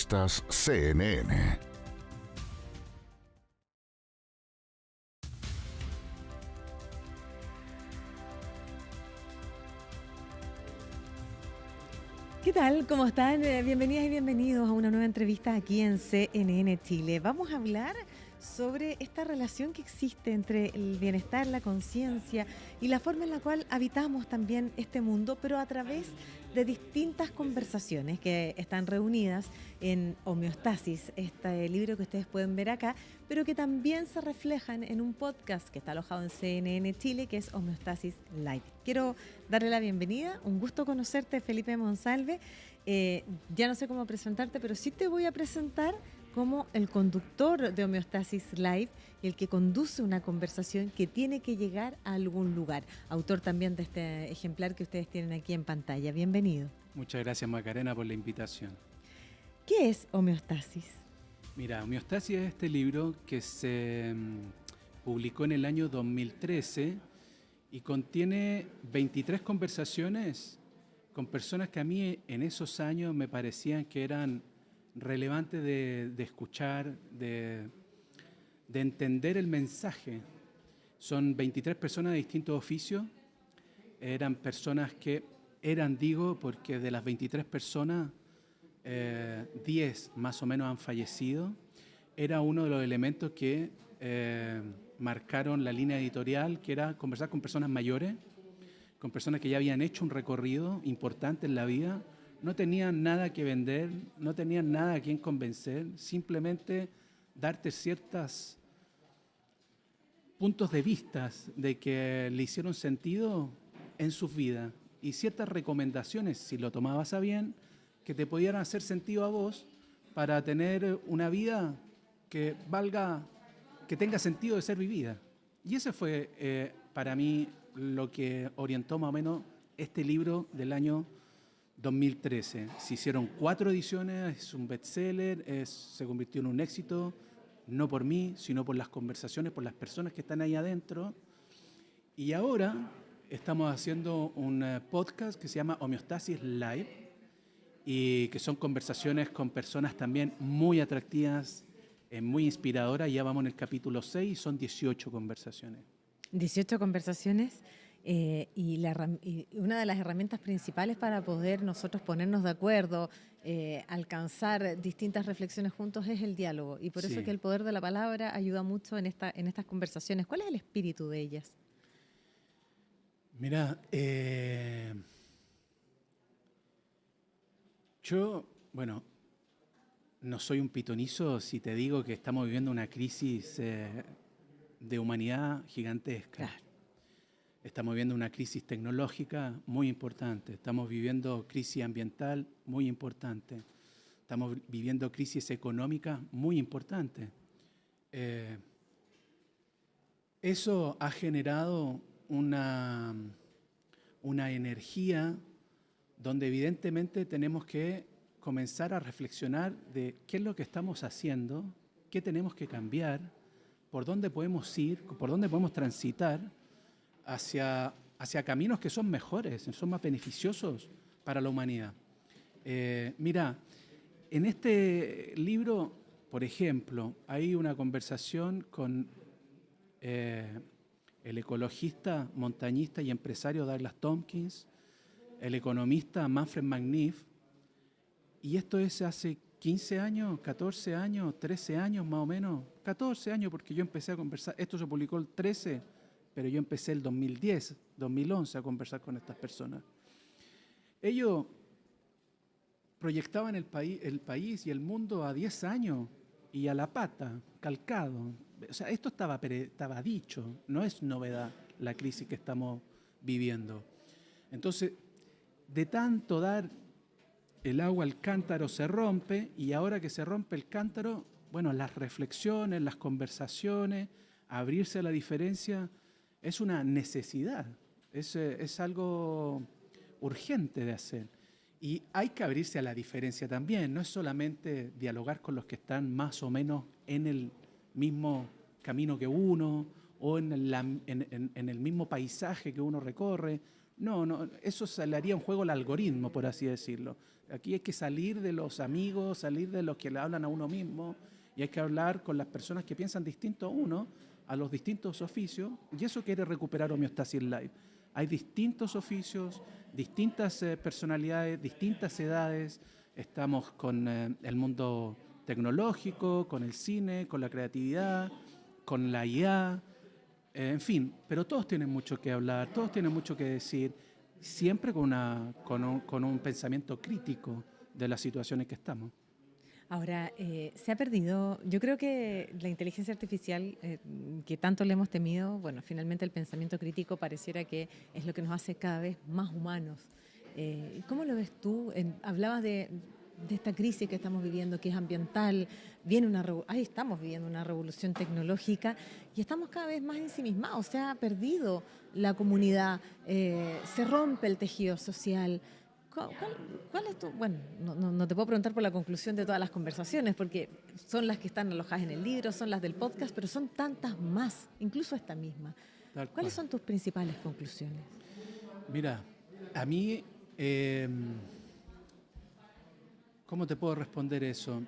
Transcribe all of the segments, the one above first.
Entrevistas CNN. ¿Qué tal? ¿Cómo están? Bienvenidas y bienvenidos a una nueva entrevista aquí en CNN Chile. Vamos a hablar sobre esta relación que existe entre el bienestar, la conciencia y la forma en la cual habitamos también este mundo, pero a través de distintas conversaciones que están reunidas en Homeostasis, este libro que ustedes pueden ver acá, pero que también se reflejan en un podcast que está alojado en CNN Chile, que es Homeostasis Live. Quiero darle la bienvenida, un gusto conocerte, Felipe Monsalve. Ya no sé cómo presentarte, pero sí te voy a presentar como el conductor de Homeostasis Live y el que conduce una conversación que tiene que llegar a algún lugar. Autor también de este ejemplar que ustedes tienen aquí en pantalla. Bienvenido. Muchas gracias, Macarena, por la invitación. ¿Qué es Homeostasis? Mira, Homeostasis es este libro que se publicó en el año 2013 y contiene 23 conversaciones con personas que a mí en esos años me parecían que eran relevantes de escuchar, de entender el mensaje. Son 23 personas de distintos oficios, eran personas que digo, porque de las 23 personas, 10 más o menos han fallecido. Era uno de los elementos que marcaron la línea editorial, que era conversar con personas mayores, con personas que ya habían hecho un recorrido importante en la vida, no tenían nada que vender, no tenían nada a quien convencer, simplemente darte ciertos puntos de vista de que le hicieron sentido en sus vidas y ciertas recomendaciones, si lo tomabas a bien, que te pudieran hacer sentido a vos para tener una vida que valga, que tenga sentido de ser vivida. Y ese fue para mí lo que orientó más o menos este libro del año 2013. Se hicieron 4 ediciones, es un bestseller, se convirtió en un éxito, no por mí, sino por las conversaciones, por las personas que están ahí adentro. Y ahora estamos haciendo un podcast que se llama Homeostasis Live y que son conversaciones con personas también muy atractivas, muy inspiradoras. Ya vamos en el capítulo 6 y son 18 conversaciones. 18 conversaciones. Y una de las herramientas principales para poder nosotros ponernos de acuerdo, alcanzar distintas reflexiones juntos es el diálogo. Y por eso que el poder de la palabra ayuda mucho en estas conversaciones. ¿Cuál es el espíritu de ellas? Mira, yo, bueno, no soy un pitonizo si te digo que estamos viviendo una crisis de humanidad gigantesca. Claro. Estamos viviendo una crisis tecnológica muy importante, estamos viviendo crisis ambiental muy importante, estamos viviendo crisis económica muy importante. Eso ha generado una energía donde evidentemente tenemos que comenzar a reflexionar de qué es lo que estamos haciendo, qué tenemos que cambiar, por dónde podemos ir, por dónde podemos transitar hacia caminos que son mejores, son más beneficiosos para la humanidad. Mira, en este libro, por ejemplo, hay una conversación con el ecologista, montañista y empresario Douglas Tompkins, el economista Manfred Magniff, y esto es hace 15 años, 14 años, 13 años más o menos, 14 años porque yo empecé a conversar, esto se publicó el 13, pero yo empecé el 2010, 2011 a conversar con estas personas. Ellos proyectaban el país y el mundo a 10 años y a la pata, calcado. O sea, esto estaba dicho, no es novedad la crisis que estamos viviendo. Entonces, de tanto dar el agua al cántaro se rompe, y ahora que se rompe el cántaro, bueno, las reflexiones, las conversaciones, abrirse a la diferencia, es una necesidad, es algo urgente de hacer. Y hay que abrirse a la diferencia también, no es solamente dialogar con los que están más o menos en el mismo camino que uno o en el mismo paisaje que uno recorre. No, eso se le haría un juego al algoritmo, por así decirlo. Aquí hay que salir de los amigos, salir de los que le hablan a uno mismo, y hay que hablar con las personas que piensan distinto a uno, a los distintos oficios, y eso quiere recuperar Homeostasis Live. Hay distintos oficios, distintas personalidades, distintas edades. Estamos con el mundo tecnológico, con el cine, con la creatividad, con la IA, en fin, pero todos tienen mucho que hablar, todos tienen mucho que decir, siempre con un pensamiento crítico de las situaciones que estamos. Ahora, se ha perdido, yo creo que la inteligencia artificial que tanto le hemos temido, bueno, finalmente el pensamiento crítico pareciera que es lo que nos hace cada vez más humanos. ¿Cómo lo ves tú? Hablabas de esta crisis que estamos viviendo, que es ambiental, ahí estamos viviendo una revolución tecnológica y estamos cada vez más ensimismados, se ha perdido la comunidad, se rompe el tejido social. ¿Cuál es tu...? Bueno, no te puedo preguntar por la conclusión de todas las conversaciones, porque son las que están alojadas en el libro, son las del podcast, pero son tantas más, incluso esta misma. ¿Cuáles son tus principales conclusiones? Mira, a mí, ¿cómo te puedo responder eso?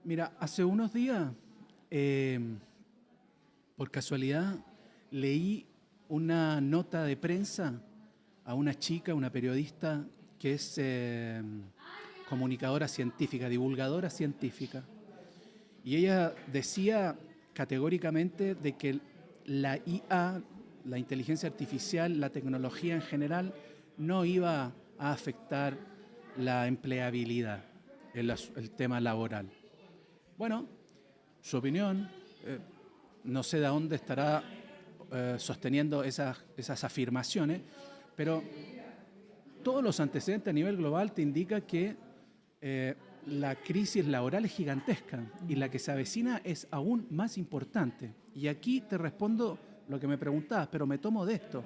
Mira, hace unos días, por casualidad, leí una nota de prensa a una chica, una periodista, que es comunicadora científica, divulgadora científica. Y ella decía categóricamente de que la IA, la inteligencia artificial, la tecnología en general, no iba a afectar la empleabilidad, el tema laboral. Bueno, su opinión, no sé de dónde estará sosteniendo esas afirmaciones, pero todos los antecedentes a nivel global te indican que la crisis laboral es gigantesca y la que se avecina es aún más importante. Y aquí te respondo lo que me preguntabas, pero me tomo de esto.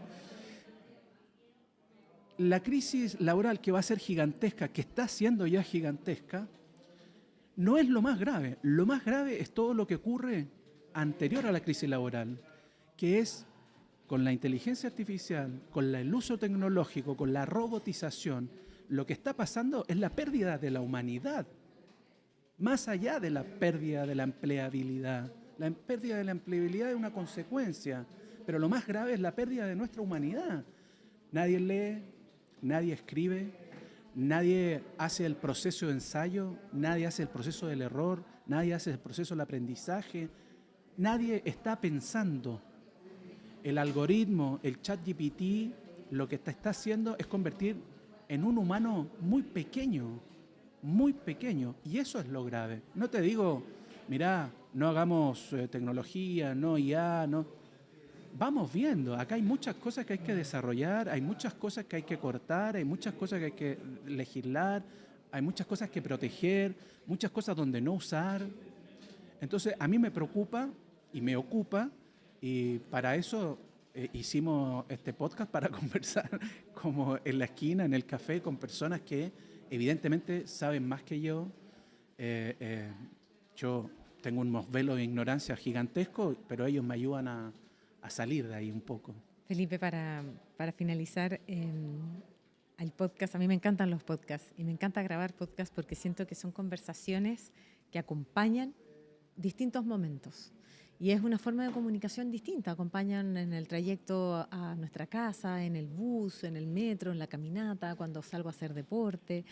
La crisis laboral que va a ser gigantesca, que está siendo ya gigantesca, no es lo más grave. Lo más grave es todo lo que ocurre anterior a la crisis laboral, que es con la inteligencia artificial, con el uso tecnológico, con la robotización. Lo que está pasando es la pérdida de la humanidad, más allá de la pérdida de la empleabilidad. La pérdida de la empleabilidad es una consecuencia, pero lo más grave es la pérdida de nuestra humanidad. Nadie lee, nadie escribe, nadie hace el proceso de ensayo, nadie hace el proceso del error, nadie hace el proceso del aprendizaje, nadie está pensando. El algoritmo, el ChatGPT, lo que está haciendo es convertir en un humano muy pequeño, y eso es lo grave. No te digo, mirá, no hagamos tecnología, no IA, no. Vamos viendo, acá hay muchas cosas que hay que desarrollar, hay muchas cosas que hay que cortar, hay muchas cosas que hay que legislar, hay muchas cosas que proteger, muchas cosas donde no usar. Entonces, a mí me preocupa y me ocupa, y para eso hicimos este podcast, para conversar como en la esquina, en el café, con personas que evidentemente saben más que yo. Yo tengo unos velos de ignorancia gigantescos, pero ellos me ayudan a salir de ahí un poco. Felipe, para finalizar el podcast, a mí me encantan los podcasts y me encanta grabar podcasts porque siento que son conversaciones que acompañan distintos momentos. Y es una forma de comunicación distinta. Acompañan en el trayecto a nuestra casa, en el bus, en el metro, en la caminata, cuando salgo a hacer deporte.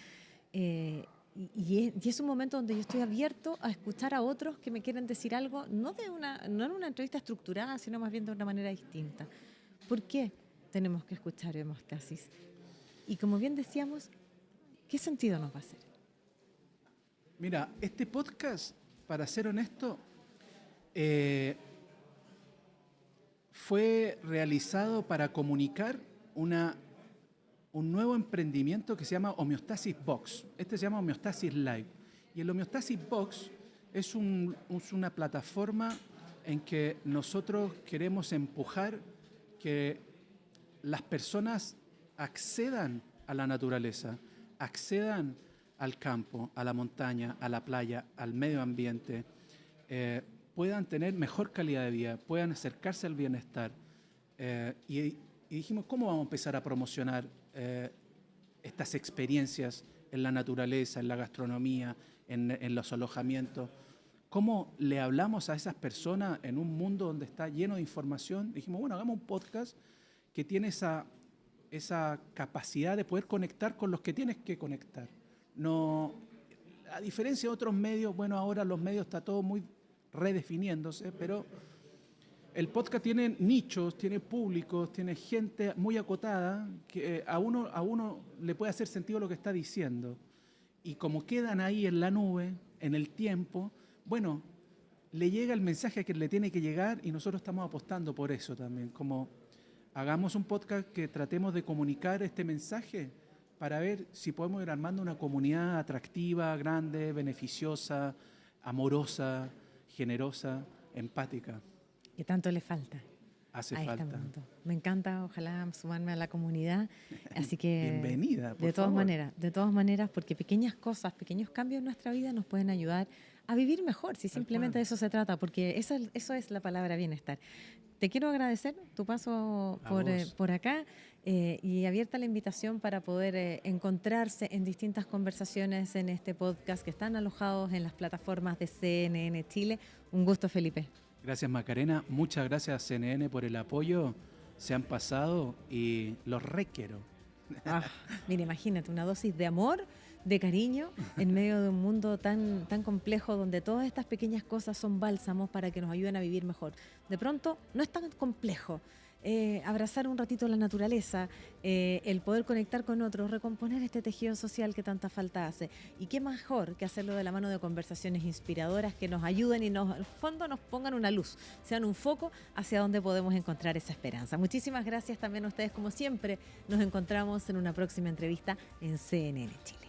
Y es un momento donde yo estoy abierto a escuchar a otros que me quieren decir algo, no en una entrevista estructurada, sino más bien de una manera distinta. ¿Por qué tenemos que escuchar Homeostasis? Y como bien decíamos, ¿qué sentido nos va a hacer? Mira, este podcast, para ser honesto, fue realizado para comunicar un nuevo emprendimiento que se llama Homeostasis Box. Este se llama Homeostasis Live. Y el Homeostasis Box es una plataforma en que nosotros queremos empujar que las personas accedan a la naturaleza, accedan al campo, a la montaña, a la playa, al medio ambiente, puedan tener mejor calidad de vida, puedan acercarse al bienestar. Y Y dijimos, ¿cómo vamos a empezar a promocionar estas experiencias en la naturaleza, en la gastronomía, en los alojamientos? ¿Cómo le hablamos a esas personas en un mundo donde está lleno de información? Dijimos, bueno, hagamos un podcast que tiene esa capacidad de poder conectar con los que tienes que conectar. No, a diferencia de otros medios, bueno, ahora los medios está todo muy redefiniéndose, pero el podcast tiene nichos, tiene públicos, tiene gente muy acotada que a uno le puede hacer sentido lo que está diciendo. Y como quedan ahí en la nube, en el tiempo, bueno, le llega el mensaje que le tiene que llegar y nosotros estamos apostando por eso también. Como hagamos un podcast que tratemos de comunicar este mensaje para ver si podemos ir armando una comunidad atractiva, grande, beneficiosa, amorosa, generosa, empática. Que tanto le falta. Hace a falta. Este mundo. Me encanta, ojalá sumarme a la comunidad. Así que bienvenida, por de todas favor. de todas maneras, porque pequeñas cosas, pequeños cambios en nuestra vida nos pueden ayudar a vivir mejor, si simplemente de eso se trata, porque eso es la palabra bienestar. Te quiero agradecer tu paso por acá y abierta la invitación para poder encontrarse en distintas conversaciones en este podcast que están alojados en las plataformas de CNN Chile. Un gusto, Felipe. Gracias, Macarena. Muchas gracias, CNN, por el apoyo. Se han pasado y los requiero. Mira, imagínate, una dosis de amor, de cariño, en medio de un mundo tan complejo donde todas estas pequeñas cosas son bálsamos para que nos ayuden a vivir mejor. De pronto, no es tan complejo. Abrazar un ratito la naturaleza, el poder conectar con otros, recomponer este tejido social que tanta falta hace. Y qué mejor que hacerlo de la mano de conversaciones inspiradoras que nos ayuden y al fondo nos pongan una luz, sean un foco hacia donde podemos encontrar esa esperanza. Muchísimas gracias también a ustedes, como siempre. Nos encontramos en una próxima entrevista en CNN Chile.